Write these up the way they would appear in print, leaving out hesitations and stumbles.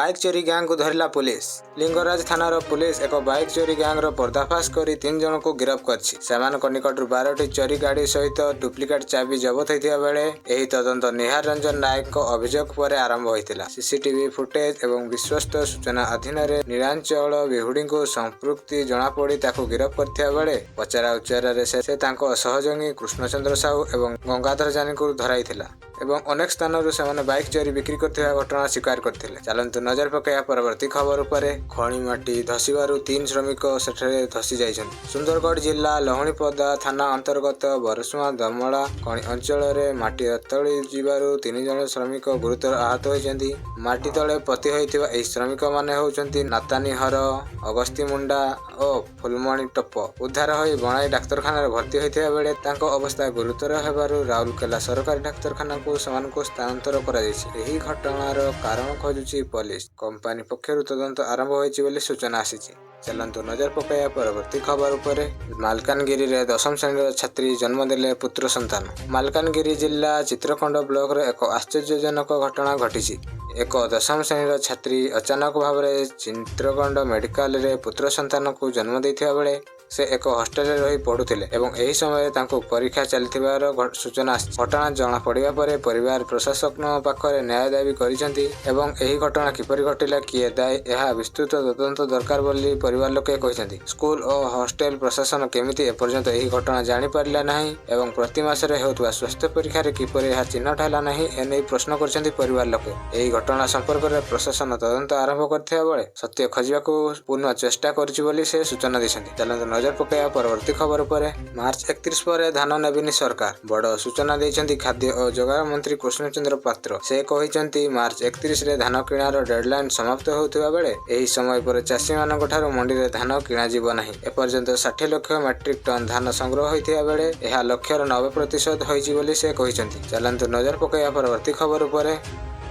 Bike चोरी gang को धरिला police. Lingaraj थानार police एक बाइक चोरी गैंग पर्दाफाश कर 3 जन को गिरफ्त कर निकटू 12टी चोरी गाड़ी सहित डुप्लिकेट चाबी जबत होता बेले यह तदंत निहार रंजन नायक अभियोग पर आरंभ होता। सीसीटीवी फुटेज और विश्वस्त सूचना अधीन नीलांचल विहुड़ी को संपृक्ति जमापड़ी गिरफ्त करथिबा बेले पचरा उच्चार से सहयोगी कृष्णचंद्र साहू और गंगाधर जानी को धराइथिला एवं अनेक स्थान बाइक चोरी बिक्री करथिबा घटना स्वीकार करथिले। चलंतु नजर पकाया परवर्ती खबर उपरे। खणी माटी धसिबारु 3 श्रमिक सेठरे धसी जाइछन्ति। सुंदरगढ़ जिला लहुणीपदा थाना अंतर्गत बरसुआ दमला खणी अंचल रे माटी अतळी जिबारु 3 जन श्रमिक गुरुतर आहत होइछन्ति। माटी तळे पति होइथिबा एही श्रमिक माने होउछन्ति नातानी हर, अगस्ती मुंडा और फुलमणि टप्प। उद्धार होई बनाई डाक्तरखाना भर्ती होइथिबा बेले तांको अवस्था गुरुतर हेबारु राउरकेला सरकारी डाक्तरखाना को स्थानांतर करा जायछि। एही घटनार कारण खोजुछि पुलिस। कंपनी पक्षरु तदंत आरंभ होइछि बोली सूचना आसीछि। चलंतु नजर पकाया परवर्ती खबर उपरे। मालकानगिरी रे 10म श्रेणी छात्री जन्म देले पुत्र संतान। मालकानगिरी जिला चित्रकोंड ब्लॉक रे एक आश्चर्यजनक घटना घटिछि। एक 10म श्रेणी छात्री अचानक भाव में चित्रकोंड मेडिकल रे पुत्र संतान को जन्म देथिबा बेले से एक हॉस्टेल रही पढ़ुथिले एवं एही समय तांको परीक्षा चलथिबार सूचना घटना जना पड़िबा परे परिवार प्रशासक पाखरे न्याय दाबी करिसेंति एवं एही घटना किपरि घटिला किए दायी एहा विस्तृत तदंत दरकार बोली परिवार लोके कहिसेंति। स्कूल और हॉस्टेल प्रशासन केमिति एपर्यंत एही घटना जानि पारिला नाही एवं प्रति मासरे हेउतबा स्वास्थ्य परीक्षा रे किपरि एहा चिन्हट होला नाही एनै प्रश्न करसेंति परिवार लोके। एही घटना संपर्क रे प्रशासन तदंत आरंभ करथिबा बेले सत्य खोजिबाकू पूर्ण चेष्टा करछि बोली से सूचना दिसेंति। चलंतु नजर पकाया परवर्ती खबर उपरे। मार्च 31 पर धान नेबिनी सरकार बड़ सूचना देइछन्ति खाद्य और जोगाण मंत्री कृष्णचंद्र पात्र। से कहिछन्ति मार्च 31 रे धान किणार डेडलाइन समाप्त होउथिबा बेले एही समय पर चाषी मानक ठारो मंडी रे धान किणा जीव नाही। एपर्यंत 60 लाख मेट्रिक टन धान संग्रह होइथिबा बेले एहा लक्ष्यर 90% होइछि बोली से कहिछन्ति। चलंतु नजर पकाया परवर्ती खबर उपरे।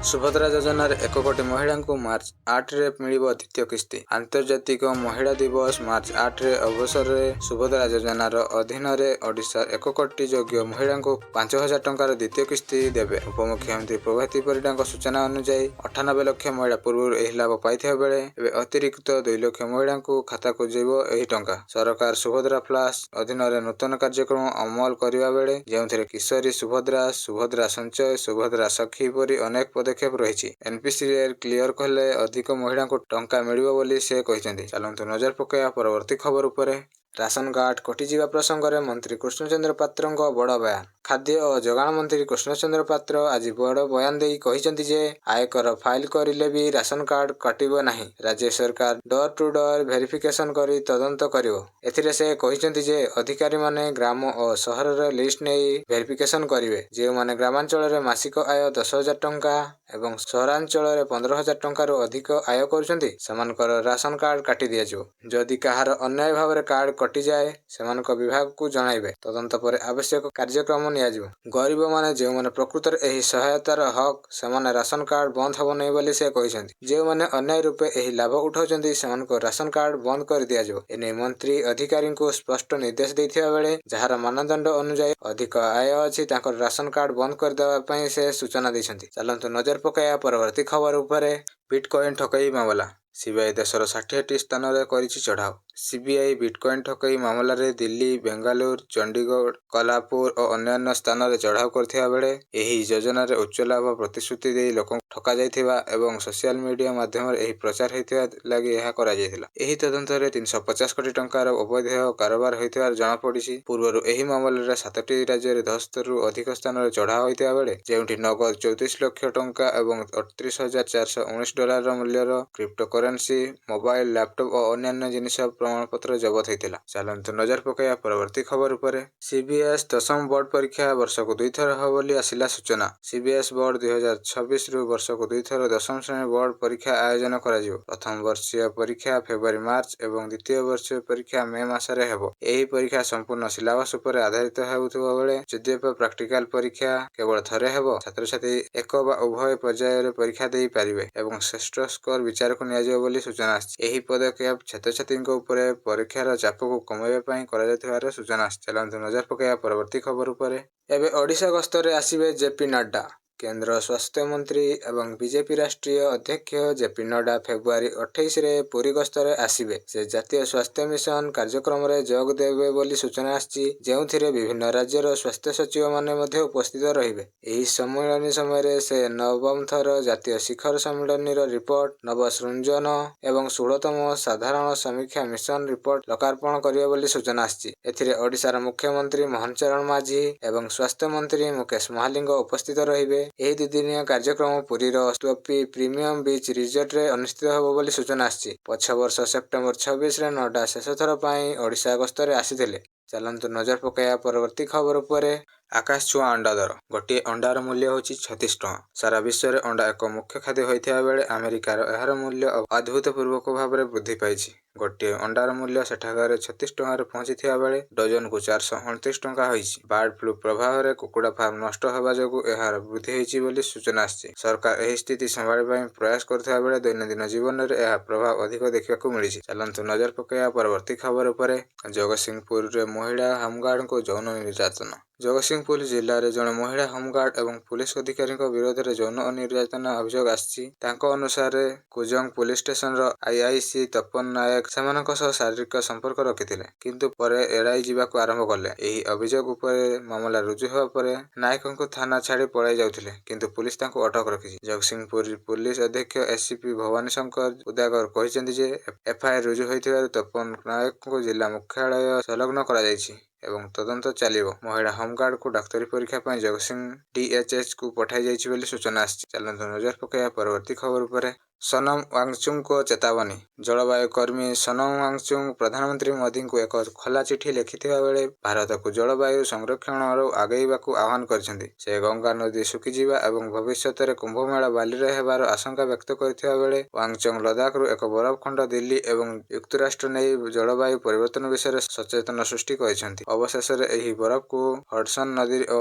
सुभद्रा योजना 1 कोटी महिला को मार्च 8 रे मिलिबो द्वितीय किस्ती। आंतर्जातिक महिला दिवस मार्च 8 रे अवसर रे सुभद्रा योजनार अधीन रे ओडिशा 1 कोटी योग्य महिला को 5000 टंकार द्वितीय किस्ती देबे। उपमुख्यमंत्री प्रभाती परिडाଙ୍କ सूचना अनुसार 98 लाख महिला पूर्व एही लाभ पाइथिबा बेले एबे अतिरिक्त 2 लाख महिला को खाता को जेबो एही टंका। सरकार सुभद्रा प्लस अधीन रे नूतन कार्यक्रम अमल करिबा बेले जेउथिरे किशोरी सुभद्रा, सुभद्रा संचय, सुभद्रा सखी परि अनेक पदक्षेप रही। एनपीसीआर क्लियर कले अधिक महिला को टंका मिलिबो बोली से कहिसेंति। चलंतु नजर पकाया परवर्ती खबर उपरे। राशन कार्ड कटिजिबा प्रसंग में मंत्री कृष्णचंद्र पात्र बड़ बयान। खाद्य और जोगाण मंत्री कृष्णचंद्र पात्र आज बड़ बयान देई कहिसेंति जे आयकर फाइल करिले भी राशन कार्ड कटिबो नाही। राज्य सरकार डोर टू डोर वेरिफिकेशन करी तदंत करिवो। एथिरे से कहिसेंति जे अधिकारी माने ग्राम और सहर रे लिस्ट नेई वेरिफिकेशन करिवे। जे माने ग्रामांचल रे मासिक आय 10,000 टंका एवं सहरांचल रे 15,000 टंका रो अधिक आय करूछन्ति समानकर राशन कार्ड काटी दिया जो। जदि कहार अन्याय भाव रे कार्ड कटि जाए सेमानक विभाग को जणाइबे। तदंत पर आवश्यक कार्यक्रम नियाजिबो। गरीब माने जे माने प्रकृतर एही सहायतार हक सेमाने राशन कार्ड बंद हबो नै बोली से कहिसेंति। जे माने अन्याय रूपे एही लाभ उठाउछन्ति सेमानक राशन कार्ड बंद कर दिया जो। एने मंत्री अधिकारी को स्पष्ट निर्देश दैथिबा बेले जहार मानदंड अनुसार अधिक आय अछि ताकर राशन कार्ड बंद कर देबा पई से सूचना दैछन्ति। चलंतु नजर पकाया परवर्ती खबर उपरे। बिटकॉइन ठकई मामला। सीबीआई देशर 60टी स्थान रे करिछि चढ़ाव। सीबीआई बिटकॉइन ठकई मामला रे दिल्ली, बेंगालुरु, चंडीगढ़, कोल्हापुर और अन्य स्थान रे चढ़ाव करथिबा बेले एही योजना रे उच्च लाभ प्रतिश्रुति देई लोक ठका जायथिबा एवं सोशल मीडिया माध्यम रे एही प्रचार हेतिबा लागि एहा करा जायथिला। एही तदंत रे 350 कोटी टंकार अवैध कारोबार होइथिबार जणा पड़िछि। पूर्वरु एही मामला रे 7टी राज्य रे 10 रु अधिक स्थान रे चढ़ाव होइथिबा बेले जेउठी नगद 34 लाख टंका एवं 38,419 डॉलर मूल्यर क्रिप्टो करेंसी, मोबाइल, लैपटॉप और अन्य जिनिस प्रमाण पत्र जबत होइतिला। चलंतु नजर पकाया परवर्ती खबर उपरे। सीबीएस 10म बोर्ड परीक्षा वर्ष को 2 थर हो बोली आसिला सूचना। सीबीएस बोर्ड 2026 रु वर्ष को 2 थर 10म श्रेणी बोर्ड परीक्षा आयोजन करा जिवो। प्रथम वर्षीय परीक्षा फेब्रुआरी मार्च एवं द्वितीय वर्षीय परीक्षा मे मासरे हेबो। एही परीक्षा संपूर्ण सिलेबस उपर आधारित हेउथबा बेले यद्यपि प्रैक्टिकल परीक्षा केवल थरे हेबो। छात्र छात्री एक बा उभय पर्याय रे परीक्षा देई पारिबे एवं श्रेष्ठ स्कोर विचार को नियाजिबो बोली सूचना आछि। एही पदक्षेप छात्र छात्री उपरे परीक्षार चाप को कमाइबा पई करा जायथिबार सूचना आछि। चलंतु नजर पकाया परवर्ती खबर उपरे। एबे ओडिशा गस्तरे आसीबे जेपी नड्डा। କେନ୍ଦ୍ର ସ୍ୱାସ୍ଥ୍ୟ ମନ୍ତ୍ରୀ ଏବଂ ବିଜେପି ରାଷ୍ଟ୍ରୀୟ ଅଧ୍ୟକ୍ଷ ଜେପି ନଡ୍ଡା ଫେବୃଆରୀ 28ରେ ପୁରୀ ଗସ୍ତରେ ଆସିବେ। ସେ ଜାତୀୟ ସ୍ୱାସ୍ଥ୍ୟ ମିଶନ କାର୍ଯ୍ୟକ୍ରମରେ ଯୋଗ ଦେବେ ବୋଲି ସୂଚନା ଆସିଛି, ଯେଉଁଥିରେ ବିଭିନ୍ନ ରାଜ୍ୟର ସ୍ୱାସ୍ଥ୍ୟ ସଚିବମାନେ ମଧ୍ୟ ଉପସ୍ଥିତ ରହିବେ। ଏହି ସମ୍ମିଳନୀ ସମୟରେ ସେ ନବମ ଥର ଜାତୀୟ ଶିଖର ସମ୍ମିଳନୀର ରିପୋର୍ଟ, ନବସୃଜନ ଏବଂ 16ତମ ସାଧାରଣ ସମୀକ୍ଷା ମିଶନ ରିପୋର୍ଟ ଲୋକାର୍ପଣ କରିବେ ବୋଲି ସୂଚନା ଆସିଛି। ଏଥିରେ ଓଡ଼ିଶାର ମୁଖ୍ୟମନ୍ତ୍ରୀ ମୋହନ ଚରଣ ମାଝୀ ଏବଂ ସ୍ୱାସ୍ଥ୍ୟ ମନ୍ତ୍ରୀ ମୁକେଶ ମହାଲିକ ଉପସ୍ଥିତ ରହିବେ। ଏହି ଦୁଇଦିନିଆ କାର୍ଯ୍ୟକ୍ରମ ପୁରୀର ସ୍ତୋପି ପ୍ରିମିୟମ ବିଚ୍ ରିଜର୍ଟରେ ଅନୁଷ୍ଠିତ ହେବ ବୋଲି ସୂଚନା ଆସିଛି। ପଛ ବର୍ଷ ସେପ୍ଟେମ୍ବର 26ରେ ନଡ୍ଡା ଶେଷ ଥର ପାଇଁ ଓଡ଼ିଶା ଗସ୍ତରେ ଆସିଥିଲେ। ଚାଲନ୍ତୁ ନଜର ପକାଇବା ପରବର୍ତ୍ତୀ ଖବର ଉପରେ। ଆକାଶ ଛୁଆଁ ଅଣ୍ଡା ଦର। ଗୋଟିଏ ଅଣ୍ଡାର ମୂଲ୍ୟ ହେଉଛି 36 ଟଙ୍କା। ସାରା ବିଶ୍ୱରେ ଅଣ୍ଡା ଏକ ମୁଖ୍ୟ ଖାଦ୍ୟ ହୋଇଥିବା ବେଳେ ଆମେରିକାରେ ଏହାର ମୂଲ୍ୟ ଅଭୂତପୂର୍ବ ଭାବରେ ବୃଦ୍ଧି ପାଇଛି। ଗୋଟିଏ ଅଣ୍ଡାର ମୂଲ୍ୟ ସେଠାକାରେ 36 ଟଙ୍କାରେ ପହଞ୍ଚିଥିବା ବେଳେ ଡଜନକୁ 429 ଟଙ୍କା ହୋଇଛି। ବାର୍ଡ ଫ୍ଲୁ ପ୍ରଭାବରେ କୁକୁଡ଼ା ଫାର୍ମ ନଷ୍ଟ ହେବା ଯୋଗୁଁ ଏହାର ବୃଦ୍ଧି ହୋଇଛି ବୋଲି ସୂଚନା ଆସିଛି। ସରକାର ଏହି ସ୍ଥିତି ସମ୍ଭାଳିବା ପାଇଁ ପ୍ରୟାସ କରୁଥିବା ବେଳେ ଦୈନନ୍ଦିନ ଜୀବନରେ ଏହାର ପ୍ରଭାବ ଅଧିକ ଦେଖିବାକୁ ମିଳିଛି। ଚାଲନ୍ତୁ ନଜର ପକାଇବା ପରବର୍ତ୍ତୀ ଖବର ଉପରେ। ଜଗତସିଂହପୁରରେ ମହିଳା ହୋମଗାର୍ଡଙ୍କୁ ଯୌନ ନିର୍ଯାତନା। ଜଗତସିଂହପୁର ଜିଲ୍ଲାରେ ଜଣେ ମହିଳା ହୋମଗାର୍ଡ ଏବଂ ପୁଲିସ ଅଧିକାରୀଙ୍କ ବିରୋଧରେ ଯୌନ ନିର୍ଯାତନା ଅଭିଯୋଗ ଆସିଛି। ତାଙ୍କ ଅନୁସାରେ କୁଜଙ୍ଗ ପୁଲିସ ଷ୍ଟେସନର ଆଇଆଇସି ତପନ ନାୟକ ସେମାନଙ୍କ ସହ ଶାରୀରିକ ସମ୍ପର୍କ ରଖିଥିଲେ, କିନ୍ତୁ ପରେ ଏଡ଼ାଇ ଯିବାକୁ ଆରମ୍ଭ କଲେ। ଏହି ଅଭିଯୋଗ ଉପରେ ମାମଲା ରୁଜୁ ହେବା ପରେ ନାୟକଙ୍କୁ ଥାନା ଛାଡ଼ି ପଳାଇ ଯାଉଥିଲେ, କିନ୍ତୁ ପୁଲିସ ତାଙ୍କୁ ଅଟକ ରଖିଛି। ଜଗତସିଂହପୁର ପୁଲିସ ଅଧୀକ୍ଷକ ଏସିପି ଭବାନୀ ଶଙ୍କର ଉଦାଗର କହିଛନ୍ତି ଯେ ଏଫଆଇଆର ରୁଜୁ ହୋଇଥିବାରୁ ତପନ ନାୟକଙ୍କୁ ଜିଲ୍ଲା ମୁଖ୍ୟାଳୟ ସଂଲଗ୍ନ କରାଯାଇଛି ଏବଂ ତଦନ୍ତ ଚାଲିବ। ମହିଳା ହୋମଗାର୍ଡଙ୍କୁ ଡାକ୍ତରୀ ପରୀକ୍ଷା ପାଇଁ ଜଗତସିଂହ ଡିଏଚ୍ଏଚ୍କୁ ପଠାଯାଇଛି ବୋଲି ସୂଚନା ଆସିଛି। ଚାଲନ୍ତୁ ନଜର ପକାଇବା ପରବର୍ତ୍ତୀ ଖବର ଉପରେ। ସୋନମ ୱାଙ୍ଗଚୁକଙ୍କ ଚେତାବନୀ। ଜଳବାୟୁ କର୍ମୀ ସୋନମ ୱାଙ୍ଗଚୁକ ପ୍ରଧାନମନ୍ତ୍ରୀ ମୋଦିଙ୍କୁ ଏକ ଖୋଲା ଚିଠି ଲେଖିଥିବା ବେଳେ ଭାରତକୁ ଜଳବାୟୁ ସଂରକ୍ଷଣରୁ ଆଗେଇବାକୁ ଆହ୍ୱାନ କରିଛନ୍ତି। ସେ ଗଙ୍ଗା ନଦୀ ଶୁଖିଯିବା ଏବଂ ଭବିଷ୍ୟତରେ କୁମ୍ଭମେଳା ବାଲିରେ ହେବାର ଆଶଙ୍କା ବ୍ୟକ୍ତ କରିଥିବା ବେଳେ ୱାଙ୍ଗଚୁକ ଲଦାଖରୁ ଏକ ବରଫ ଖଣ୍ଡ ଦିଲ୍ଲୀ ଏବଂ ଯୁକ୍ତରାଷ୍ଟ୍ର ନେଇ ଜଳବାୟୁ ପରିବର୍ତ୍ତନ ବିଷୟରେ ସଚେତନତା ସୃଷ୍ଟି କରିଛନ୍ତି। ଅବଶେଷରେ ଏହି ବରଫକୁ ହଡସନ ନଦୀ ଓ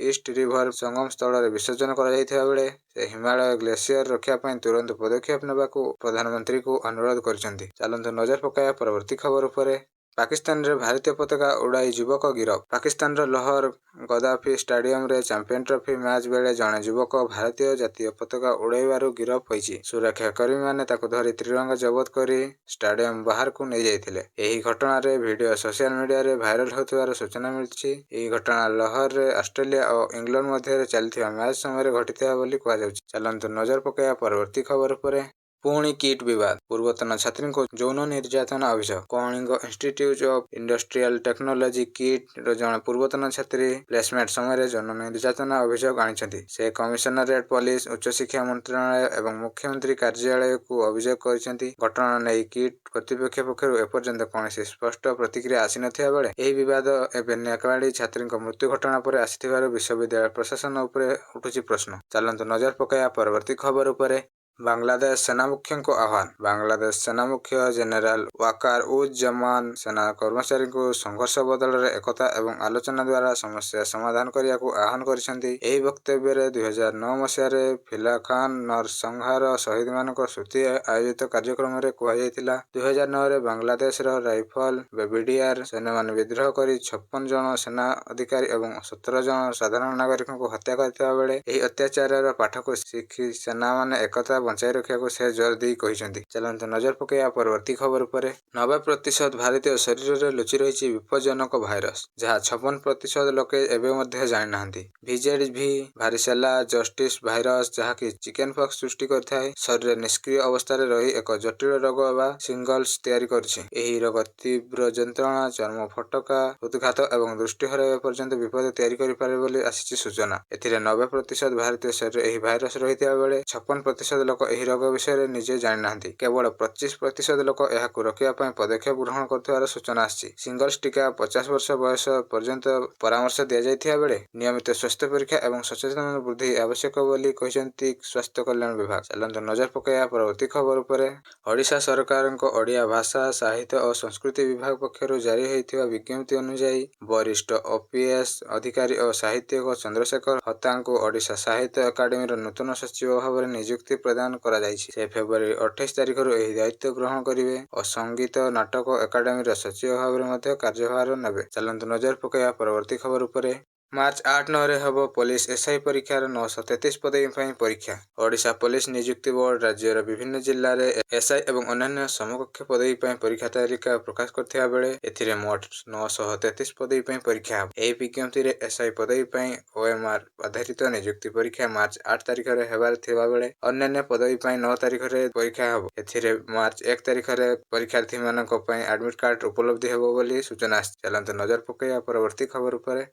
ଇଷ୍ଟ ରିଭର ସଙ୍ଗମ ସ୍ଥଳରେ ବିସର୍ଜନ କରାଯାଇଥିବା ବେଳେ ସେ ହିମାଳୟ ଗ୍ଲେସିୟର ରକ୍ଷା ପାଇଁ ତୁରନ୍ତ ପଦକ୍ଷେପ ନେବାକୁ ପ୍ରଧାନମନ୍ତ୍ରୀଙ୍କୁ ଅନୁରୋଧ କରିଛନ୍ତି। ଚାଲନ୍ତୁ ନଜର ପକାଇବା ପରବର୍ତ୍ତୀ ଖବର ଉପରେ। ପାକିସ୍ତାନରେ ଭାରତୀୟ ପତାକା ଉଡ଼ାଇ ଯୁବକ ଗିରଫ। ପାକିସ୍ତାନର ଲାହୋର ଗଦ୍ଦାଫି ଷ୍ଟାଡିୟମରେ ଚାମ୍ପିୟନ ଟ୍ରଫି ମ୍ୟାଚ ବେଳେ ଜଣେ ଯୁବକ ଭାରତୀୟ ଜାତୀୟ ପତାକା ଉଡ଼ାଇବାରୁ ଗିରଫ ହୋଇଛି। ସୁରକ୍ଷା କର୍ମୀମାନେ ତାକୁ ଧରି ତ୍ରିରଙ୍ଗା ଜବତ କରି ଷ୍ଟାଡିୟମ ବାହାରକୁ ନେଇଯାଇଥିଲେ। ଏହି ଘଟଣାରେ ଭିଡିଓ ସୋସିଆଲ ମିଡିଆରେ ଭାଇରାଲ ହେଉଥିବାର ସୂଚନା ମିଳିଛି। ଏହି ଘଟଣା ଲାହୋରରେ ଅଷ୍ଟ୍ରେଲିଆ ଓ ଇଂଲଣ୍ଡ ମଧ୍ୟରେ ଚାଲିଥିବା ମ୍ୟାଚ ସମୟରେ ଘଟିଥିବା ବୋଲି କୁହାଯାଉଛି। ଚାଲନ୍ତୁ ନଜର ପକାଇବା ପରବର୍ତ୍ତୀ ଖବର ଉପରେ। ପୁଣି କିଟ୍ ବିବାଦ। ପୂର୍ବତନ ଛାତ୍ରୀଙ୍କୁ ଯୌନ ନିର୍ଯାତନା ଅଭିଯୋଗ। Kalinga Institute of Industrial Technology କିଟ୍ର ଜଣେ ପୂର୍ବତନ ଛାତ୍ରୀ ପ୍ଲେସମେଣ୍ଟ ସମୟରେ ଯୌନ ନିର୍ଯାତନା ଅଭିଯୋଗ ଆଣିଛନ୍ତି। ସେ କମିଶନରେଟ ପୋଲିସ, ଉଚ୍ଚଶିକ୍ଷା ମନ୍ତ୍ରଣାଳୟ ଏବଂ ମୁଖ୍ୟମନ୍ତ୍ରୀ କାର୍ଯ୍ୟାଳୟକୁ ଅଭିଯୋଗ କରିଛନ୍ତି। ଘଟଣା ନେଇ କିଟ୍ କର୍ତ୍ତୃପକ୍ଷ ପକ୍ଷରୁ ଏପର୍ଯ୍ୟନ୍ତ କୌଣସି ସ୍ପଷ୍ଟ ପ୍ରତିକ୍ରିୟା ଆସିନଥିବା ବେଳେ ଏହି ବିବାଦ ଏବେ ନେପାଳୀ ଛାତ୍ରୀଙ୍କ ମୃତ୍ୟୁ ଘଟଣା ପରେ ଆସିଥିବାରୁ ବିଶ୍ୱବିଦ୍ୟାଳୟ ପ୍ରଶାସନ ଉପରେ ଉଠୁଛି ପ୍ରଶ୍ନ। ଚାଲନ୍ତୁ ନଜର ପକାଇବା ପରବର୍ତ୍ତୀ ଖବର ଉପରେ। ବାଂଲାଦେଶ ସେନାମୁଖ୍ୟଙ୍କ ଆହ୍ୱାନ। ବାଂଲାଦେଶ ସେନାମୁଖ୍ୟ ଜେନେରାଲ ୱାକାର ଉଜ ଜମାନ ସେନା କର୍ମଚାରୀଙ୍କୁ ସଂଘର୍ଷ ବଦଳରେ ଏକତା ଏବଂ ଆଲୋଚନା ଦ୍ୱାରା ସମସ୍ୟା ସମାଧାନ କରିବାକୁ ଆହ୍ୱାନ କରିଛନ୍ତି। ଏହି ବକ୍ତବ୍ୟରେ 2009 ମସିହାରେ ଫିଲାଖାନ ନରସଂହାର ଶହୀଦମାନଙ୍କ ସ୍ମୃତି ଆୟୋଜିତ କାର୍ଯ୍ୟକ୍ରମରେ କୁହାଯାଇଥିଲା। 2009ରେ ବାଂଲାଦେଶର ରାଇଫଲ ବ୍ରିଗେଡିୟର ସୈନ୍ୟମାନେ ବିଦ୍ରୋହ କରି 56 ଜଣ ସେନା ଅଧିକାରୀ ଏବଂ 17 ଜଣ ସାଧାରଣ ନାଗରିକଙ୍କୁ ହତ୍ୟା କରିଥିବା ବେଳେ ଏହି ଅତ୍ୟାଚାରର ପାଠକୁ ଶିଖି ସେନାମାନେ ଏକତା ବଞ୍ଚାଇ ରଖିବାକୁ ସେ ଜୋର ଦେଇ କହିଛନ୍ତି। ଚାଲନ୍ତୁ ନଜର ପକାଇବା ପରବର୍ତ୍ତୀ ଖବର ଉପରେ। 90% ଭାରତୀୟ ଶରୀରରେ ଲୁଚି ରହିଛି ବିପଜ୍ଜନକ ଭାଇରସ, ଯାହା 56% ଲୋକେ ଏବେ ମଧ୍ୟ ଜାଣିନାହାନ୍ତି। VZV ଭାରିସେଲା ଜୋଷ୍ଟିସ ଭାଇରସ, ଯାହାକି ଚିକେନପକ୍ସ ସୃଷ୍ଟି କରିଥାଏ, ଶରୀରରେ ନିଷ୍କ୍ରିୟ ଅବସ୍ଥାରେ ରହି ଏକ ଜଟିଳ ରୋଗ ବା ସିଙ୍ଗଲ୍ସ ତିଆରି କରୁଛି। ଏହି ରୋଗ ତୀବ୍ର ଯନ୍ତ୍ରଣା, ଚର୍ମ ଫୋଟକା, ହୃଦଘାତ ଏବଂ ଦୃଷ୍ଟି ହରାଇବା ପର୍ଯ୍ୟନ୍ତ ବିପଦ ତିଆରି କରିପାରେ ବୋଲି ଆସିଛି ସୂଚନା। ଏଥିରେ 90% ଭାରତୀୟ ଶରୀରରେ ଏହି ଭାଇରସ ରହିଥିବା ବେଳେ 56% ଲୋକ ଏହି ରୋଗ ବିଷୟରେ ନିଜେ ଜାଣିନାହାନ୍ତି। କେବଳ 25% ଲୋକ ଏହାକୁ ରୋକିବା ପାଇଁ ପଦକ୍ଷେପ ଗ୍ରହଣ କରୁଥିବାର ସୂଚନା ଆସିଛି। ସିଙ୍ଗଲ୍ସ ଟିକା 50 ବର୍ଷ ବୟସ ପର୍ଯ୍ୟନ୍ତ ପରାମର୍ଶ ଦିଆଯାଇଥିବା ବେଳେ ନିୟମିତ ସ୍ୱାସ୍ଥ୍ୟ ପରୀକ୍ଷା ଏବଂ ସଚେତନତା ବୃଦ୍ଧି ଆବଶ୍ୟକ ବୋଲି କହିଛନ୍ତି ସ୍ୱାସ୍ଥ୍ୟ କଲ୍ୟାଣ ବିଭାଗ। ଚାଲନ୍ତୁ ନଜର ପକାଇବା ପରବର୍ତ୍ତୀ ଖବର ଉପରେ। ଓଡ଼ିଶା ସରକାରଙ୍କ ଓଡ଼ିଆ ଭାଷା, ସାହିତ୍ୟ ଓ ସଂସ୍କୃତି ବିଭାଗ ପକ୍ଷରୁ ଜାରି ହୋଇଥିବା ବିଜ୍ଞପ୍ତି ଅନୁଯାୟୀ ବରିଷ୍ଠ OPS ଅଧିକାରୀ ଓ ସାହିତ୍ୟିକ ଚନ୍ଦ୍ରଶେଖର ହତାଙ୍କୁ ଓଡ଼ିଶା ସାହିତ୍ୟ ଏକାଡେମୀର ନୂତନ ସଚିବ ଭାବରେ ନିଯୁକ୍ତି ପ୍ରଦାନ କରାଯାଇଛି। ସେ ଫେବୃଆରୀ 28 ତାରିଖରୁ ଏହି ଦାୟିତ୍ୱ ଗ୍ରହଣ କରିବେ ଓ ସଙ୍ଗୀତ ନାଟକ ଏକାଡେମୀର ସଚିବ ଭାବରେ ମଧ୍ୟ କାର୍ଯ୍ୟଭାର ନେବେ। ଚାଲନ୍ତୁ ନଜର ପକାଇବା ପରବର୍ତ୍ତୀ ଖବର ଉପରେ। ମାର୍ଚ୍ଚ 8-9ରେ ହେବ ପୋଲିସ ଏସ୍ଆଇ ପରୀକ୍ଷାର 933 ପଦବୀ ପାଇଁ ପରୀକ୍ଷା। ଓଡ଼ିଶା ପୋଲିସ ନିଯୁକ୍ତି ବୋର୍ଡ ରାଜ୍ୟର ବିଭିନ୍ନ ଜିଲ୍ଲାରେ ଏସ୍ଆଇ ଏବଂ ଅନ୍ୟାନ୍ୟ ସମକକ୍ଷ ପଦବୀ ପାଇଁ ପରୀକ୍ଷା ତାଲିକା ପ୍ରକାଶ କରିଥିବା ବେଳେ ଏଥିରେ ମୋଟ 933 ପଦବୀ ପାଇଁ ପରୀକ୍ଷା ହେବ। ଏହି ବିଜ୍ଞପ୍ତିରେ ଏସ୍ଆଇ ପଦବୀ ପାଇଁ OMR ଆଧାରିତ ନିଯୁକ୍ତି ପରୀକ୍ଷା ମାର୍ଚ୍ଚ 8 ତାରିଖରେ ହେବାର ଥିବା ବେଳେ ଅନ୍ୟାନ୍ୟ ପଦବୀ ପାଇଁ 9 ତାରିଖରେ ପରୀକ୍ଷା ହେବ। ଏଥିରେ ମାର୍ଚ୍ଚ 1 ତାରିଖରେ ପରୀକ୍ଷାର୍ଥୀମାନଙ୍କ ପାଇଁ ଆଡମିଟ୍ କାର୍ଡ ଉପଲବ୍ଧ ହେବ ବୋଲି ସୂଚନା ଆସିଛି। ଚାଲନ୍ତୁ ନଜର ପକାଇବା ପରବର୍ତ୍ତୀ ଖବର ଉପରେ।